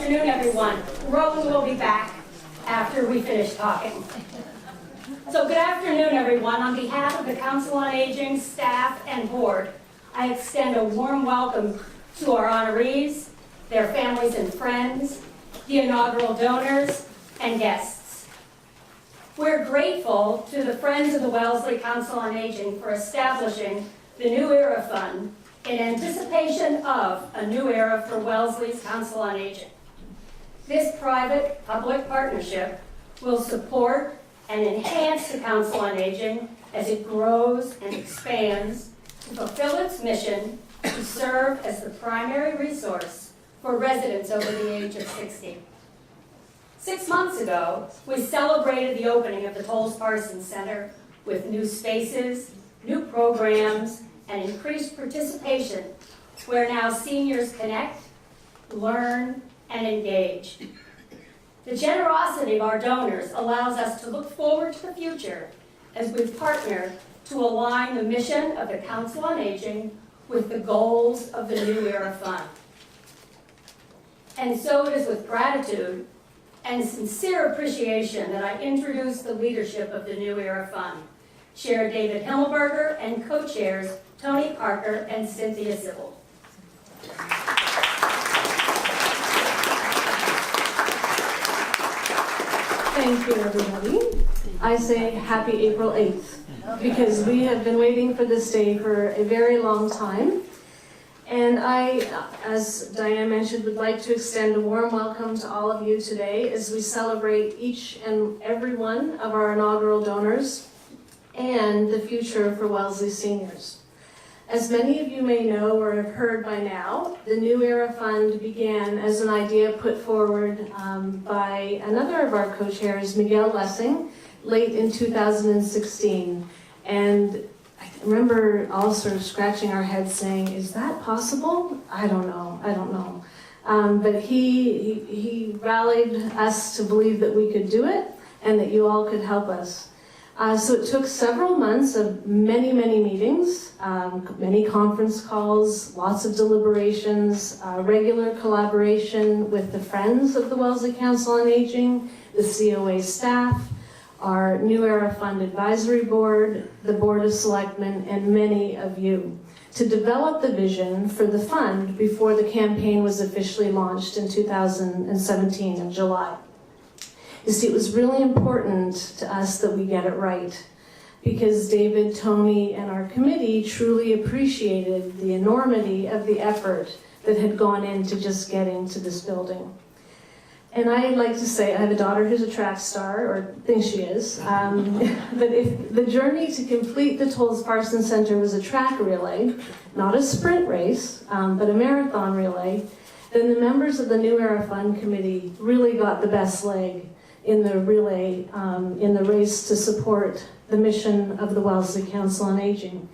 afternoon, everyone. Rowan will be back after we finish talking. So good afternoon, everyone. On behalf of the Council on Aging, staff, and board, I extend a warm welcome to our honorees, their families and friends, the inaugural donors, and guests. We're grateful to the Friends of the Wellesley Council on Aging for establishing the New Era Fund in anticipation of a new era for Wellesley's Council on Aging. This private-public partnership will support and enhance the Council on Aging as it grows and expands to fulfill its mission to serve as the primary resource for residents over the age of 60. 6 months ago, we celebrated the opening of the Parson Center with new spaces, new programs, and increased participation, where now seniors connect, learn, and engage. The generosity of our donors allows us to look forward to the future as we partner to align the mission of the Council on Aging with the goals of the New Era Fund. And so it is with gratitude and sincere appreciation that I introduce the leadership of the New Era Fund, Chair David Himmelberger and co-chairs Tony Parker and Cynthia Sybil. Thank you, everybody. I say happy April 8th because we have been waiting for this day for a very long time. And I, as Diane mentioned, would like to extend a warm welcome to all of you today as we celebrate each and every one of our inaugural donors and the future for Wellesley seniors. As many of you may know or have heard by now, the New Era Fund began as an idea put forward by another of our co-chairs, Miguel Lessing, late in 2016. And I remember all sort of scratching our heads saying, is that possible? I don't know. But he rallied us to believe that we could do it and that you all could help us. So it took several months of many meetings, many conference calls, lots of deliberations, regular collaboration with the Friends of the Wellesley Council on Aging, the COA staff, our New Era Fund Advisory Board, the Board of Selectmen, and many of you to develop the vision for the fund before the campaign was officially launched in 2017 in July. You see, it was really important to us that we get it right because David, Tony, and our committee truly appreciated the enormity of the effort that had gone into just getting to this building. And I'd like to say, I have a daughter who's a track star, or thinks she is, but if the journey to complete the Parson Center was a track relay, not a sprint race, but a marathon relay, then the members of the New Era Fund Committee really got the best leg in the relay, in the race to support the mission of the Wellesley Council on Aging.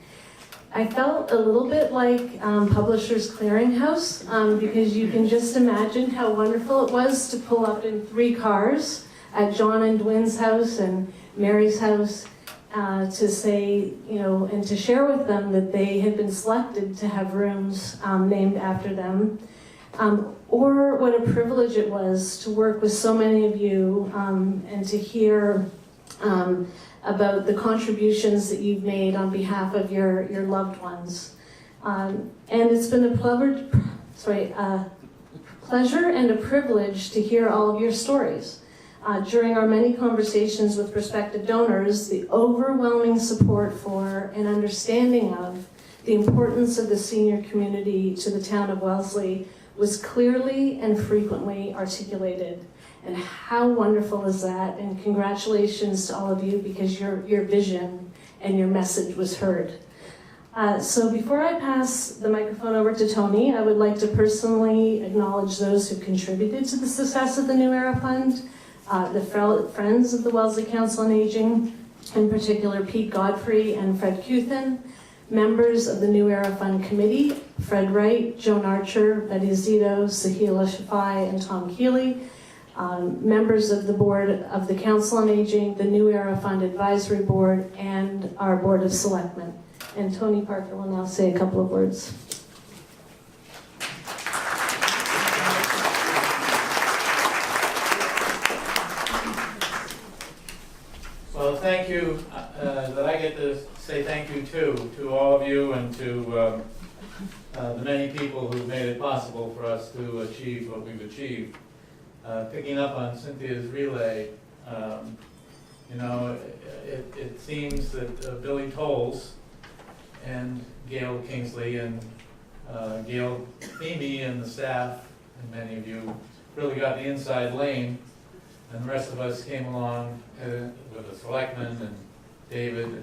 I felt a little bit like Publishers Clearinghouse because you can just imagine how wonderful it was to pull up in 3 cars at John and Dwin's house and Mary's house to say, and to share with them that they had been selected to have rooms named after them. Or what a privilege it was to work with so many of you and to hear about the contributions that you've made on behalf of your loved ones. And it's been a pleasure and a privilege to hear all of your stories. During our many conversations with prospective donors, the overwhelming support for and understanding of the importance of the senior community to the town of Wellesley was clearly and frequently articulated. And how wonderful is that? And congratulations to all of you because your vision and your message was heard. So before I pass the microphone over to Tony, I would like to personally acknowledge those who contributed to the success of the New Era Fund, the Friends of the Wellesley Council on Aging, in particular Pete Godfrey and Fred Cuthin, members of the New Era Fund Committee, Fred Wright, Joan Archer, Betty Zito, Sahila Shafai, and Tom Keeley, members of the Board of the Council on Aging, the New Era Fund Advisory Board, and our Board of Selectmen. And Tony Parker will now say a couple of words. you, that I get to say thank you to all of you and to the many people who've made it possible for us to achieve what we've achieved. Picking up on Cynthia's relay, you know, it seems that Billy Tolles and Gail Kingsley and Gail Theme and the staff, and many of you, really got the inside lane, and the rest of us came along with the selectmen and David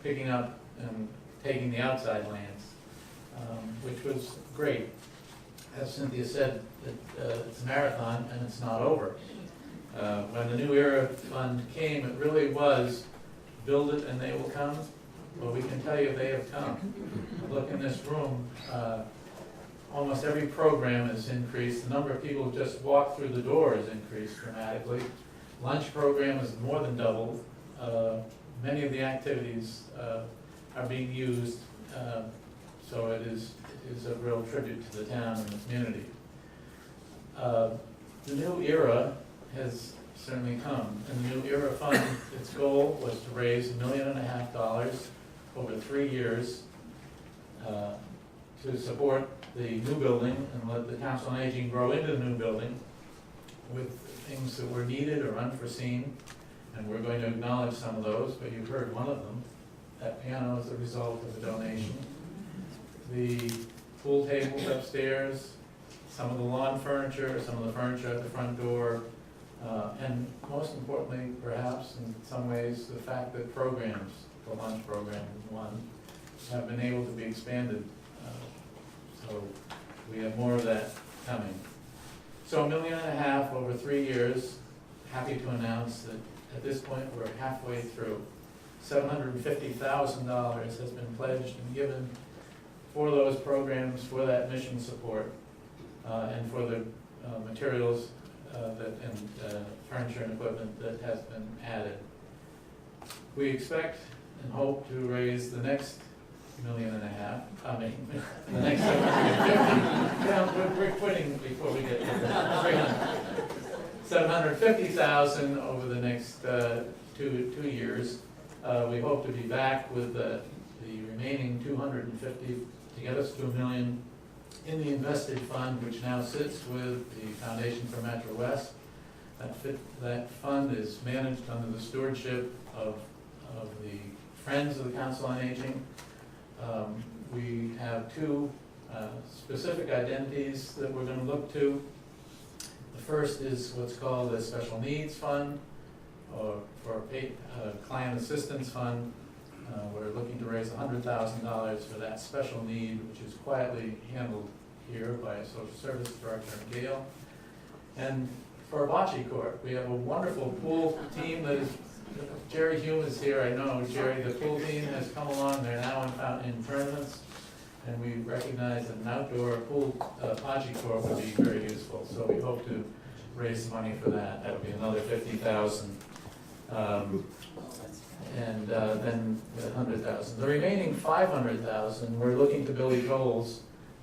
picking up and taking the outside lanes, which was great. As Cynthia said, it's a marathon and it's not over. When the New Era Fund came, it really was build it and they will come. Well, we can tell you they have come. Look in this room, almost every program has increased. The number of people who just walk through the door has increased dramatically. Lunch program has more than doubled. Many of the activities are being used, so it is a real tribute to the town and the community. The New Era has certainly come, and the New Era Fund, its goal was to raise $1.5 million over 3 years to support the new building and let the Council on Aging grow into the new building with things that were needed or unforeseen, and we're going to acknowledge some of those, but you've heard one of them. That piano is the result of a donation. The pool tables upstairs, some of the lawn furniture, some of the furniture at the front door, and most importantly, perhaps, in some ways, the fact that programs, the lunch program is one, have been able to be expanded. So we have more of that coming. So $1.5 million over 3 years. Happy to announce that at this point we're halfway through. $750,000 has been pledged and given for those programs, for that mission support, and for the materials and furniture and equipment that has been added. We expect and hope to raise the next $1.5 million. I mean, the next 750. Yeah, we're quitting before we get to the 300. 750,000 over the next two years. We hope to be back with the remaining 250 to get us to $1 million in the invested fund, which now sits with the Foundation for Metro West. That fund is managed under the stewardship of the Friends of the Council on Aging. We have two specific identities that we're going to look to. The first is what's called a Special Needs Fund, or for a Client Assistance Fund. We're looking to raise $100,000 for that special need, which is quietly handled here by a social service director, Gail. And for a bocce court, we have a wonderful pool team that is, Jerry Hume is here, I know. Jerry, the pool team has come along. They're now in tournaments, and we recognize that an outdoor pool bocce court would be very useful. So we hope to raise money for that. That would be another $50,000. And then 100,000. The remaining 500,000, we're looking to Billy Tolles'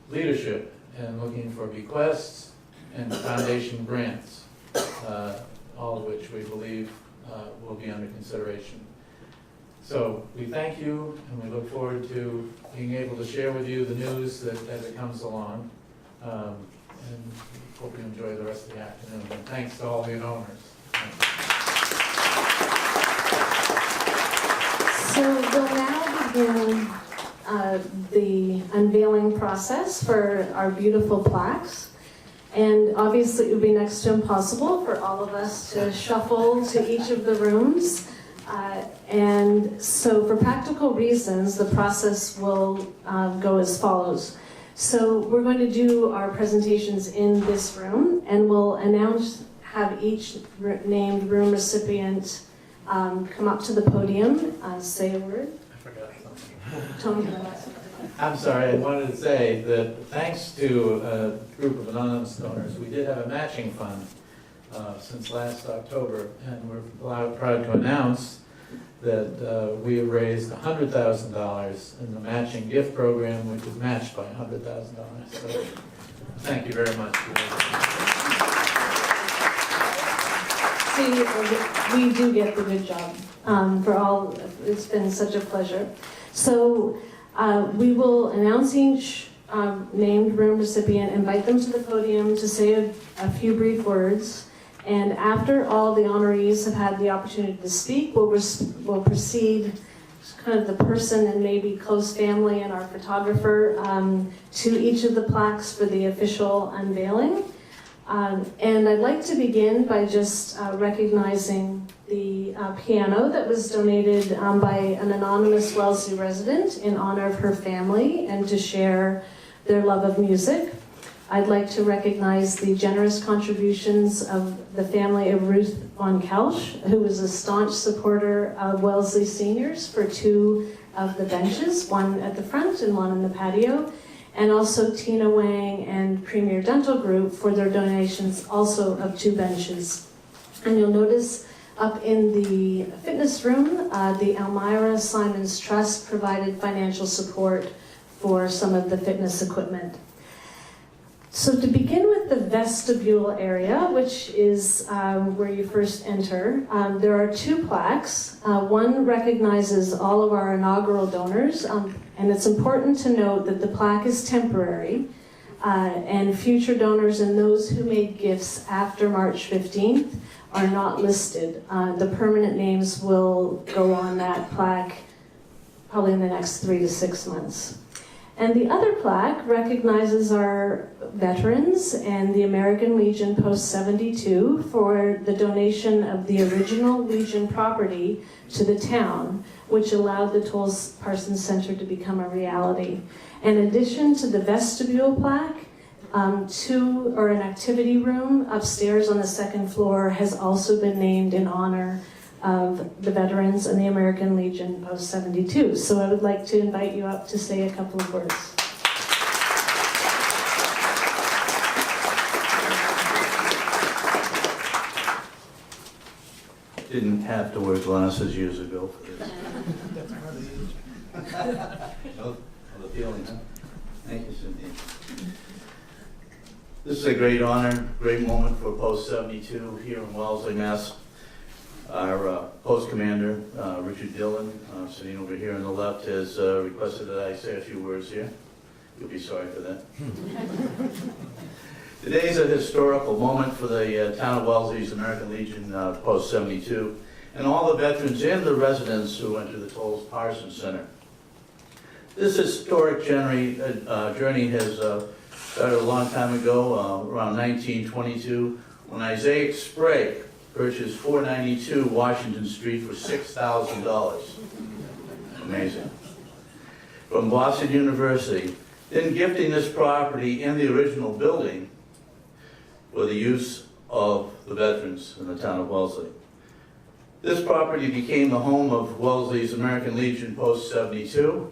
leadership and looking for bequests and foundation grants, all of which we believe will be under consideration. So we thank you, and we look forward to being able to share with you the news that as it comes along, and hope you enjoy the rest of the afternoon. And thanks to all the donors. So we'll now begin the unveiling process for our beautiful plaques. And obviously it would be next to impossible for all of us to shuffle to each of the rooms. And so for practical reasons, the process will go as follows. So we're going to do our presentations in this room, and we'll have each named room recipient come up to the podium, say a word. I forgot something. Tony. I'm sorry, I wanted to say that thanks to a group of anonymous donors, we did have a matching fund since last October, and we're proud to announce that we have raised $100,000 in the matching gift program, which is matched by $100,000. So thank you very much. See, we do get the good job for all. It's been such a pleasure. So we will announce each named room recipient, invite them to the podium to say a few brief words, and after all the honorees have had the opportunity to speak, we'll proceed, kind of the person and maybe close family and our photographer, to each of the plaques for the official unveiling. And I'd like to begin by just recognizing the piano that was donated by an anonymous Wellesley resident in honor of her family and to share their love of music. I'd like to recognize the generous contributions of the family of Ruth von Kelsch, who was a staunch supporter of Wellesley seniors for 2 of the benches, one at the front and one in the patio, and also Tina Wang and Premier Dental Group for their donations also of 2 benches. And you'll notice up in the fitness room, the Elmira Simons Trust provided financial support for some of the fitness equipment. So to begin with the vestibule area, which is where you first enter, there are 2 plaques. One recognizes all of our inaugural donors, and it's important to note that the plaque is temporary, and future donors and those who made gifts after March 15th are not listed. The permanent names will go on that plaque probably in the next 3 to 6 months. And the other plaque recognizes our veterans and the American Legion Post 72 for the donation of the original Legion property to the town, which allowed the Tolles Parson Center to become a reality. In addition to the vestibule plaque, an activity room upstairs on the 2nd floor has also been named in honor of the veterans and the American Legion Post 72. So I would like to invite you up to say a couple of words. Didn't have to wear glasses years ago for this. No feeling, huh? Thank you, Cynthia. This is a great honor, great moment for Post 72 here in Wellesley, Mass. Our post commander, Richard Dillon, sitting over here on the left, has requested that I say a few words here. You'll be sorry for that. Today is a historical moment for the town of Wellesley's American Legion Post 72 and all the veterans and the residents who went to the Tolles Parson Center. This historic journey has started a long time ago, around 1922, when Isaiah Sprague purchased 492 Washington Street for $6,000. Amazing. From Boston University, then gifting this property and the original building for the use of the veterans in the town of Wellesley. This property became the home of Wellesley's American Legion Post 72,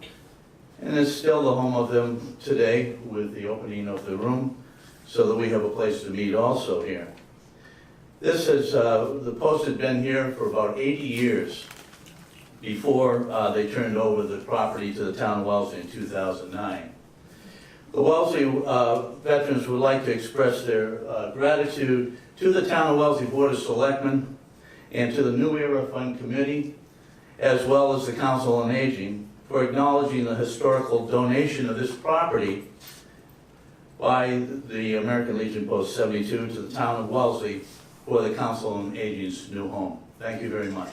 and is still the home of them today with the opening of the room, so that we have a place to meet also here. This is, the post had been here for about 80 years before they turned over the property to the town of Wellesley in 2009. The Wellesley veterans would like to express their gratitude to the town of Wellesley Board of Selectmen and to the New Era Fund Committee, as well as the Council on Aging, for acknowledging the historical donation of this property by the American Legion Post 72 to the town of Wellesley for the Council on Aging's new home. Thank you very much.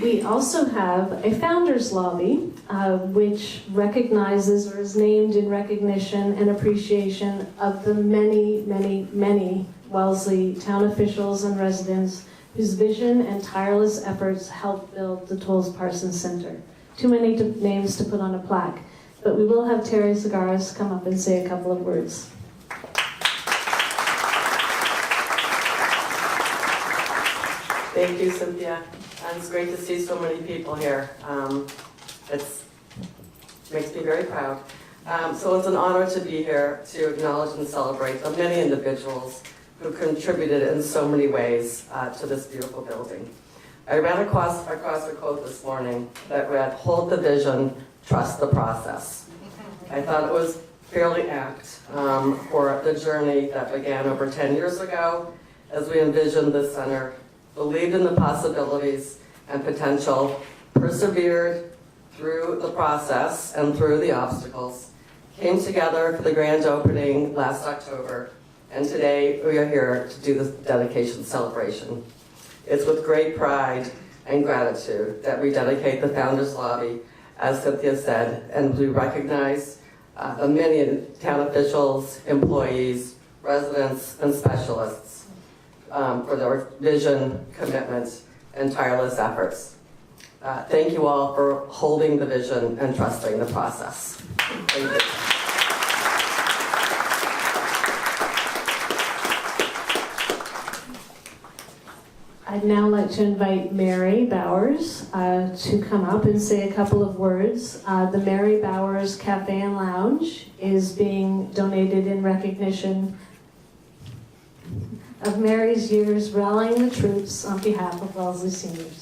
We also have a founder's lobby, which recognizes or is named in recognition and appreciation of the many, many, many Wellesley town officials and residents whose vision and tireless efforts helped build the Tolles Parson Center. Too many names to put on a plaque, but we will have Terry Segaris come up and say a couple of words. Thank you, Cynthia. And it's great to see so many people here. It makes me very proud. So it's an honor to be here to acknowledge and celebrate the many individuals who contributed in so many ways to this beautiful building. I ran across a quote this morning that read, "Hold the vision, trust the process." I thought it was Fairly Act for the journey that began over 10 years ago as we envisioned this center, believed in the possibilities and potential, persevered through the process and through the obstacles, came together for the grand opening last October, and today we are here to do this dedication celebration. It's with great pride and gratitude that we dedicate the Founders Lobby, as Cynthia said, and we recognize the many town officials, employees, residents, and specialists for their vision, commitment, and tireless efforts. Thank you all for holding the vision and trusting the process. Thank you. I'd now like to invite Mary Bowers to come up and say a couple of words. The Mary Bowers Cafe and Lounge is being donated in recognition of Mary's years rallying the troops on behalf of Wellesley seniors.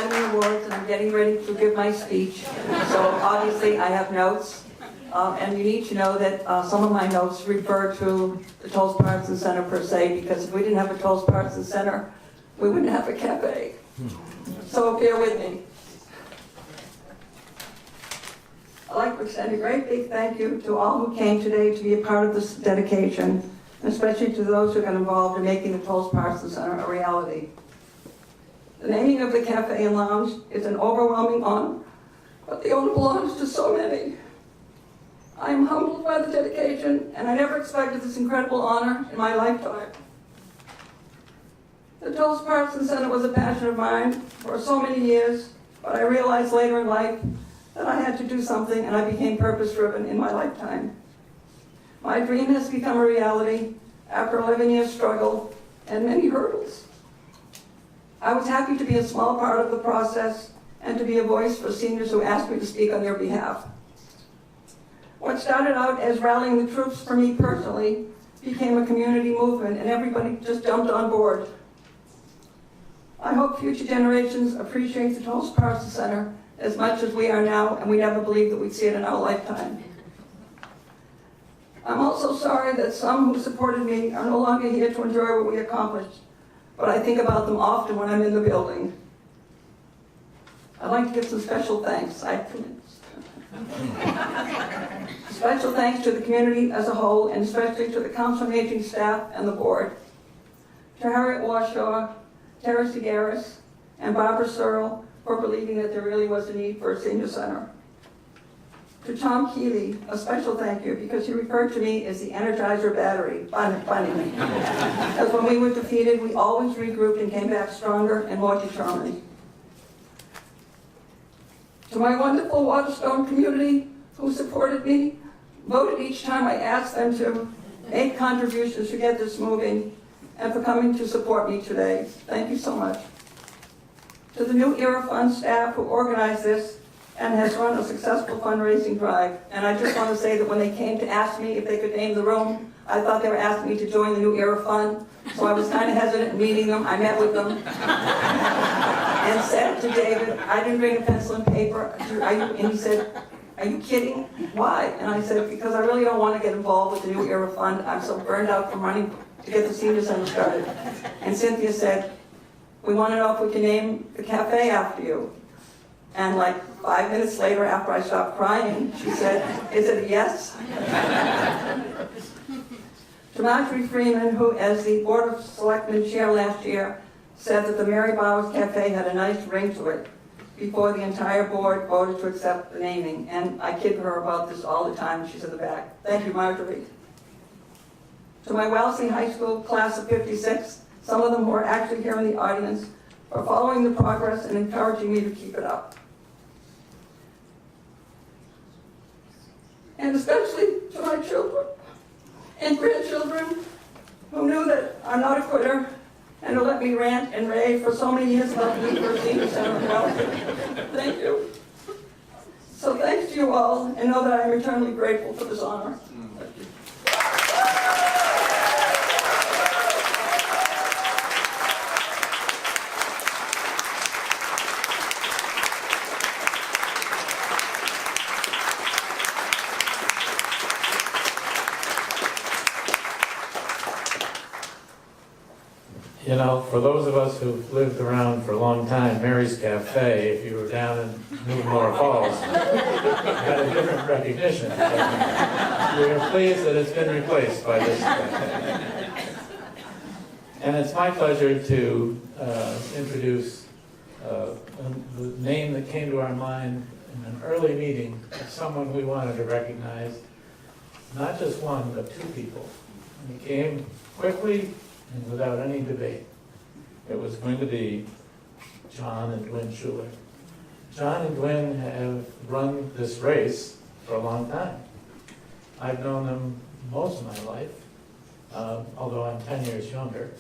Awards and I'm getting ready to give my speech. So obviously I have notes, and you need to know that some of my notes refer to the Tulsa Parson Center per se, because if we didn't have a Tulsa Parson Center, we wouldn't have a cafe. So bear with me. I'd like to extend a great big thank you to all who came today to be a part of this dedication, and especially to those who got involved in making the Tulsa Parson Center a reality. The naming of the Cafe and Lounge is an overwhelming honor, but the honor belongs to so many. I am humbled by the dedication, and I never expected this incredible honor in my lifetime. The Tulsa Parson Center was a passion of mine for so many years, but I realized later in life that I had to do something, and I became purpose-driven in my lifetime. My dream has become a reality after 11 years struggle and many hurdles. I was happy to be a small part of the process and to be a voice for seniors who asked me to speak on their behalf. What started out as rallying the troops for me personally became a community movement, and everybody just jumped on board. I hope future generations appreciate the Tulsa Parson Center as much as we are now, and we never believed that we'd see it in our lifetime. I'm also sorry that some who supported me are no longer here to enjoy what we accomplished, but I think about them often when I'm in the building. I'd like to give some special thanks. I have 2 minutes. Special thanks to the community as a whole, and especially to the Council on Aging staff and the board. To Harriet Washaw, Tara Segaris, and Barbara Searle for believing that there really was a need for a senior center. To Tom Keeley, a special thank you, because he referred to me as the Energizer battery, funny. Because when we were defeated, we always regrouped and came back stronger and more determined. To my wonderful Waterstone community who supported me, voted each time I asked them to, make contributions to get this moving, and for coming to support me today. Thank you so much. To the New Era Fund staff who organized this and has run a successful fundraising drive. And I just want to say that when they came to ask me if they could name the room, I thought they were asking me to join the New Era Fund. So I was kind of hesitant in meeting them. I met with them and said to David, I didn't bring a pencil and paper. And he said, are you kidding? Why? And I said, because I really don't want to get involved with the New Era Fund. I'm so burned out from running to get the senior center started. And Cynthia said, we want to know if we can name the cafe after you. And like 5 minutes later, after I stopped crying, she said, is it a yes? To Marjorie Freeman, who as the Board of Selectmen chair last year, said that the Mary Bowers Cafe had a nice ring to it before the entire board voted to accept the naming. And I kid her about this all the time, she's in the back. Thank you, Marjorie. To my Wellesley High School class of 56, some of them who are actually here in the audience, for following the progress and encouraging me to keep it up. And especially to my children and grandchildren who knew that I'm not a quitter and who let me rant and rave for so many years about the need for a senior center in Wellesley. Thank you. So thanks to you all, and know that I am eternally grateful for this honor. You know, for those of us who've lived around for a long time, Mary's Cafe, if you were down in Newmore Falls, had a different recognition. We are pleased that it's been replaced by this. And it's my pleasure to introduce the name that came to our mind in an early meeting of someone we wanted to recognize, not just one, but two people. And he came quickly and without any debate. It was going to be John and Gwynn Schuler. John and Gwynn have run this race for a long time. I've known them most of my life, although I'm 10 years younger.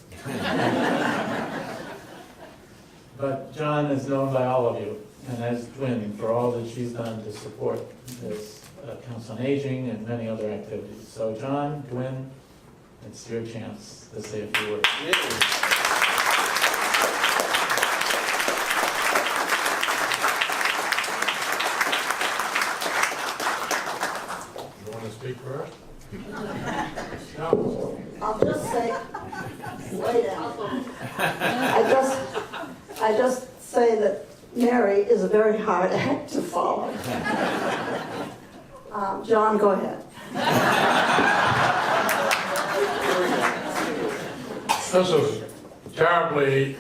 But John is known by all of you, and as Gwynn for all that she's done to support this Council on Aging and many other activities. So John, Gwynn, it's your chance to say a few words. You want to speak first? No. I'll just say, lay down. I just say that Mary is a very hard act to follow. John, go ahead. This is terribly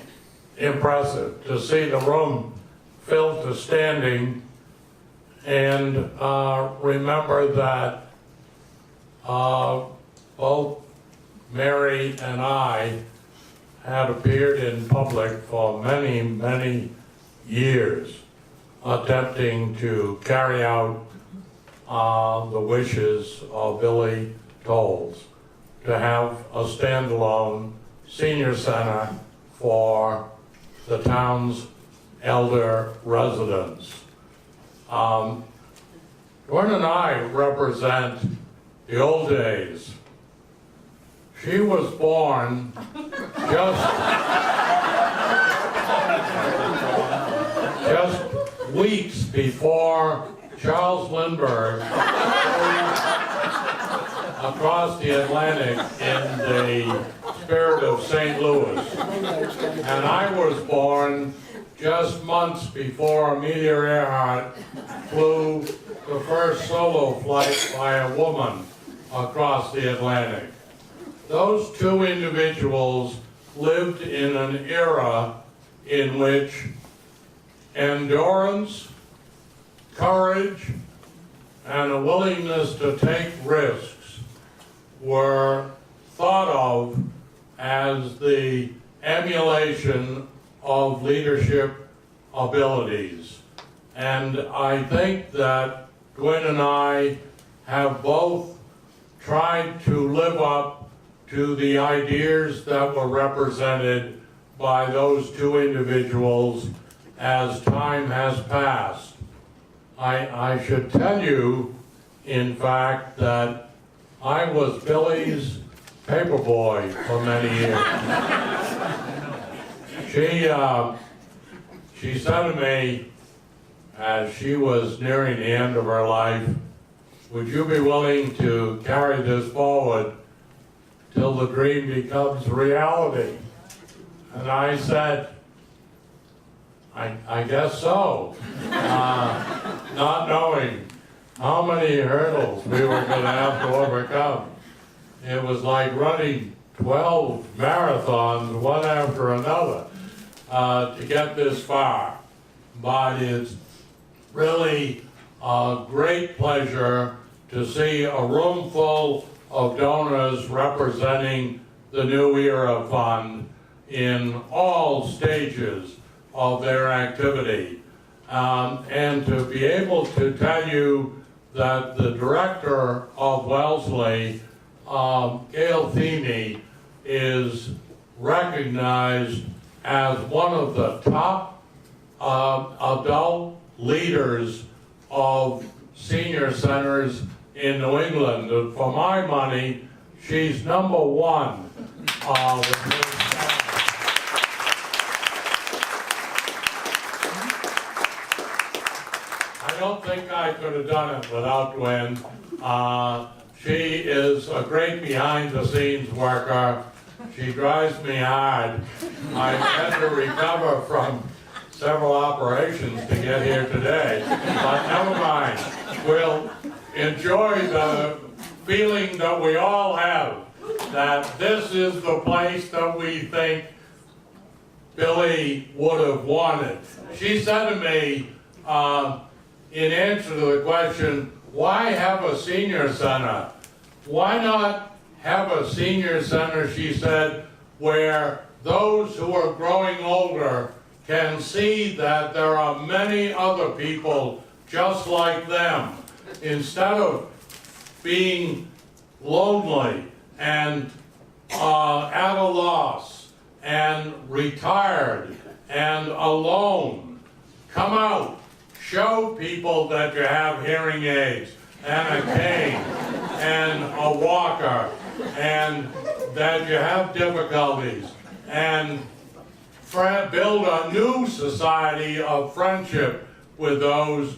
impressive to see the room filled to standing, and remember that both Mary and I had appeared in public for many, many years attempting to carry out the wishes of Billy Tolles to have a standalone senior center for the town's elder residents. Gwen and I represent the old days. She was born just weeks before Charles Lindbergh across the Atlantic in the spirit of St. Louis. And I was born just months before Amelia Earhart flew the first solo flight by a woman across the Atlantic. Those two individuals lived in an era in which endurance, courage, and a willingness to take risks were thought of as the emulation of leadership abilities. And I think that Gwynn and I have both tried to live up to the ideas that were represented by those two individuals as time has passed. I should tell you, in fact, that I was Billy's paperboy for many years. She said to me, as she was nearing the end of her life, would you be willing to carry this forward till the dream becomes reality? And I said, I guess so, not knowing how many hurdles we were going to have to overcome. It was like running 12 marathons, one after another, to get this far. But it's really a great pleasure to see a room full of donors representing the New Era Fund in all stages of their activity. And to be able to tell you that the director of Wellesley, Gail Thiene, is recognized as one of the top adult leaders of senior centers in New England. And for my money, she's number one. I don't think I could have done it without Gwen. She is a great behind-the-scenes worker. She drives me hard. I've had to recover from several operations to get here today, but never mind. We'll enjoy the feeling that we all have, that this is the place that we think Billy would have wanted. She said to me, in answer to the question, why have a senior center? Why not have a senior center, she said, where those who are growing older can see that there are many other people just like them. Instead of being lonely and at a loss and retired and alone, come out, show people that you have hearing aids and a cane and a walker and that you have difficulties, and build a new society of friendship with those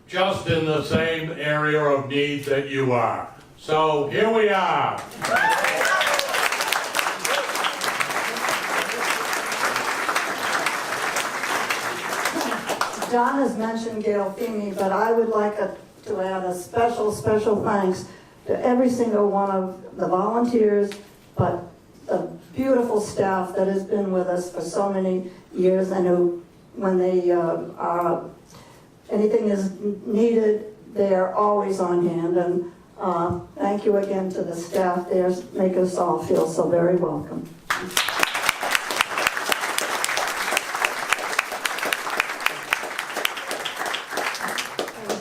just in the same area of need that you are. So here we are. John has mentioned Gail Feeney, but I would like to add a special thanks to every single one of the volunteers, but the beautiful staff that has been with us for so many years, and who, when they anything is needed, they are always on hand. And thank you again to the staff there, make us all feel so very welcome.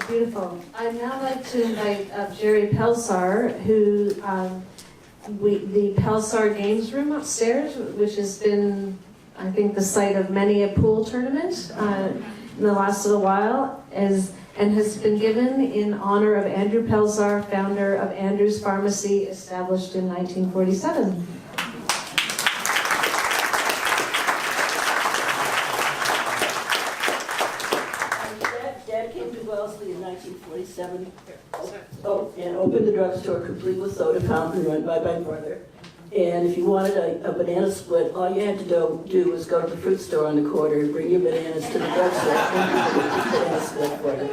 Beautiful. I'd now like to invite Jerry Pelsar, who the Pelsar Games Room upstairs, which has been, I think, the site of many a pool tournament in the last little while, and has been given in honor of Andrew Pelsar, founder of Andrew's Pharmacy, established in 1947. Dad came to Wellesley in 1947 and opened the drugstore complete with soda fountain run by my brother. And if you wanted a banana split, all you had to do was go to the fruit store on the corner and bring your bananas to the drugstore and get a banana split for you.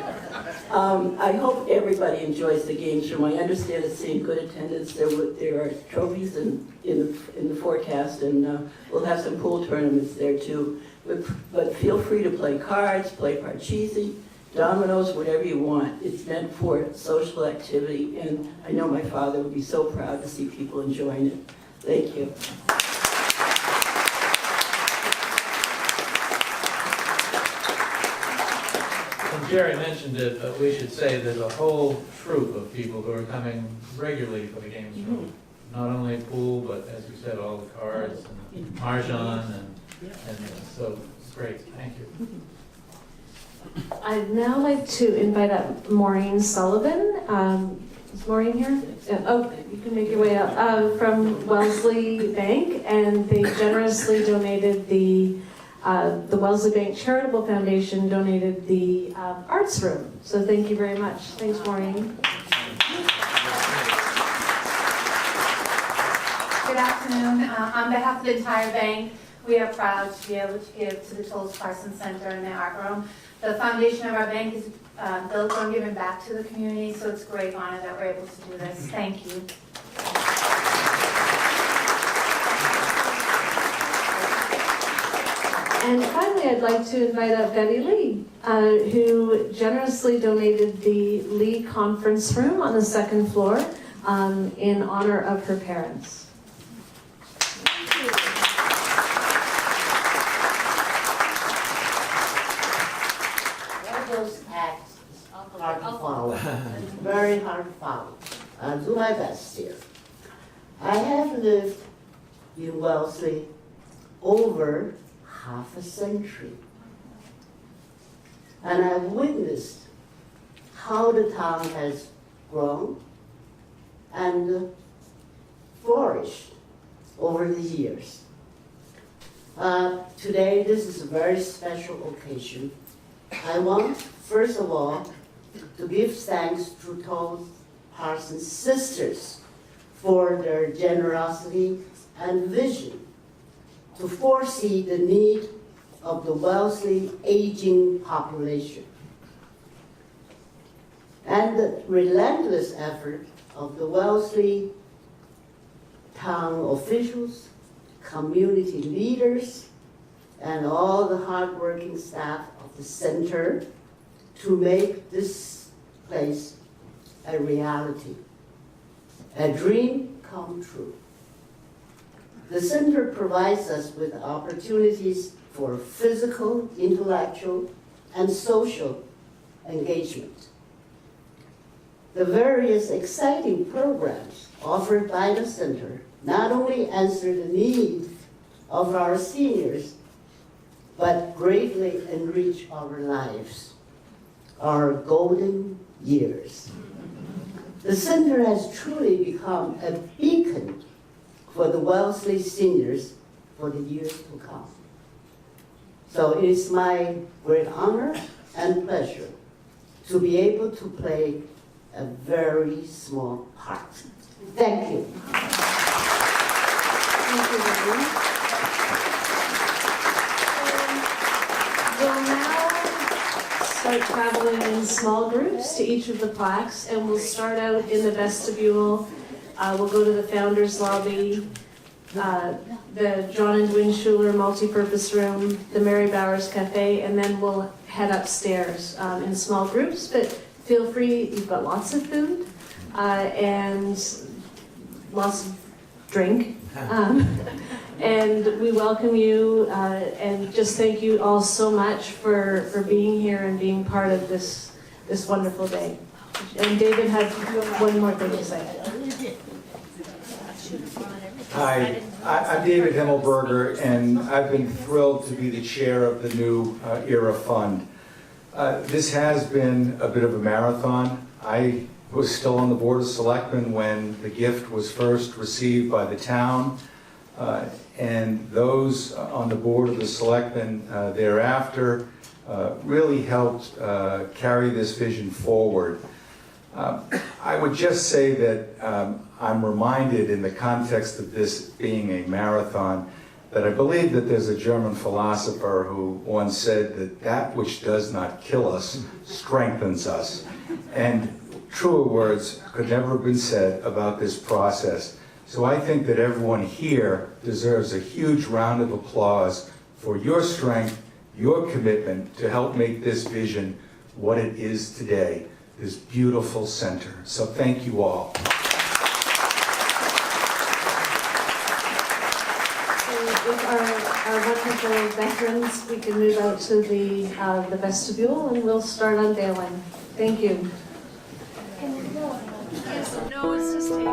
I hope everybody enjoys the games room. I understand it's seeing good attendance. There are trophies in the forecast, and we'll have some pool tournaments there too. But feel free to play cards, play parcheesi, dominoes, whatever you want. It's meant for social activity, and I know my father would be so proud to see people enjoying it. Thank you. And Jerry mentioned it, but we should say there's a whole troop of people who are coming regularly for the games room. Not only pool, but as you said, all the cards and mahjong, and so it's great. Thank you. I'd now like to invite up Maureen Sullivan. Is Maureen here? Yeah, oh, you can make your way up. From Wellesley Bank, and they generously donated the Wellesley Bank Charitable Foundation donated the arts room. So thank you very much. Thanks, Maureen. Good afternoon. On behalf of the entire bank, we are proud to be able to give to the Tolles Parson Center in the art room. The foundation of our bank is built on giving back to the community, so it's a great honor that we're able to do this. Thank you. And finally, I'd like to invite up Betty Lee, who generously donated the Lee Conference Room on the second floor in honor of her parents. Those acts is hard to follow, very hard to follow. I'll do my best here. I have lived in Wellesley over half a century, and I've witnessed how the town has grown and flourished over the years. Today, this is a very special occasion. I want, first of all, to give thanks to Tolles Parsons sisters for their generosity and vision to foresee the need of the Wellesley aging population, and the relentless effort of the Wellesley town officials, community leaders, and all the hardworking staff of the center to make this place a reality, a dream come true. The center provides us with opportunities for physical, intellectual, and social engagement. The various exciting programs offered by the center not only answer the needs of our seniors, but greatly enrich our lives, our golden years. The center has truly become a beacon for the Wellesley seniors for the years to come. So it is my great honor and pleasure to be able to play a very small part. Thank you. Thank you, Lily. We'll now start traveling in small groups to each of the plaques, and we'll start out in the vestibule. We'll go to the Founders Lobby, the John and Dwin Schuler multipurpose room, the Mary Bowers Cafe, and then we'll head upstairs in small groups. But feel free, you've got lots of food and lots of drink. And we welcome you and just thank you all so much for being here and being part of this wonderful day. And David had one more thing to say. Hi, I'm David Himmelberger, and I've been thrilled to be the chair of the new ERA Fund. This has been a bit of a marathon. I was still on the Board of Selectmen when the gift was first received by the town, and those on the Board of the Selectmen thereafter really helped carry this vision forward. I would just say that I'm reminded in the context of this being a marathon that I believe that there's a German philosopher who once said that that which does not kill us strengthens us. And truer words could never have been said about this process. So I think that everyone here deserves a huge round of applause for your strength, your commitment to help make this vision what it is today, this beautiful center. So thank you all. With our wonderful veterans, we can move out to the vestibule and we'll start unveiling. Thank you. No, it's just tape.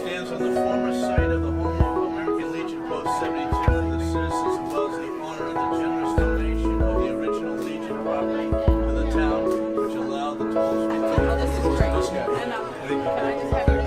Stands on the former site of the home of American Legion Post 72. The citizens of Wellesley honor the generous donation of the original Legion property to the town, which allowed the tolls to be paid. Oh, this is great. And can I just have your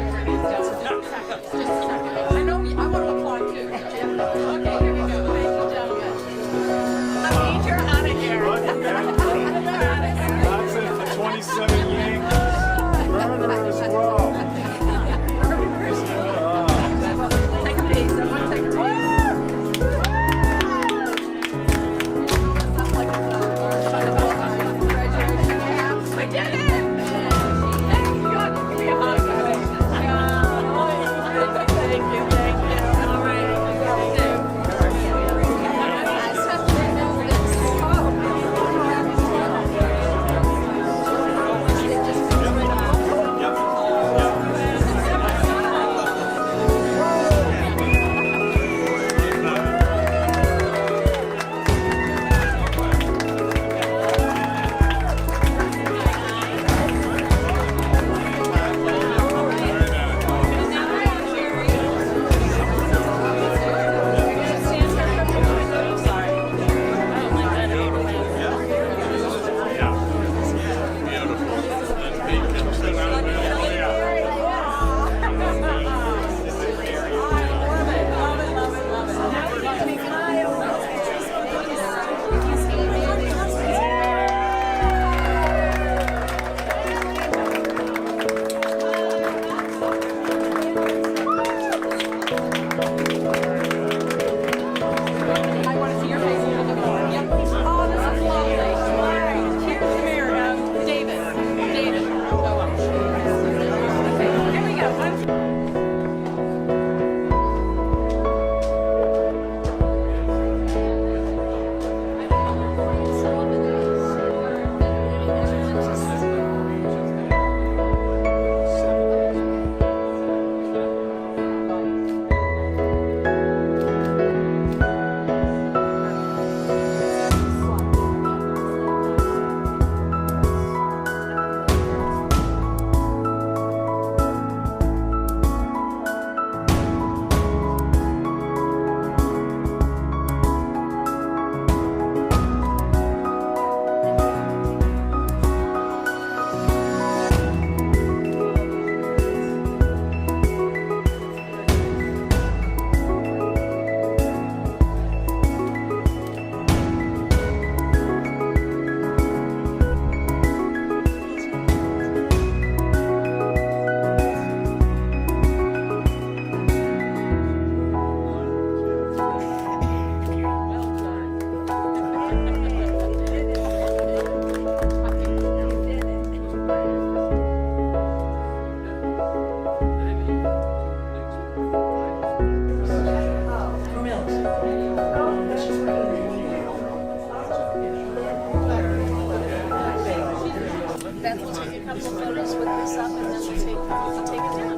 some photos with this up and then we'll take it down.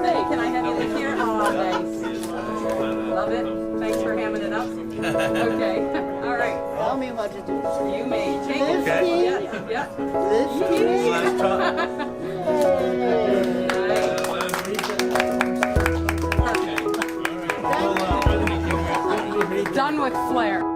Hey, can I have you look here? Oh, nice. Love it. Thanks for hamming it up. Okay, all right. Tell me what to do. You may take it. Okay. Yeah, yeah. Done with flair.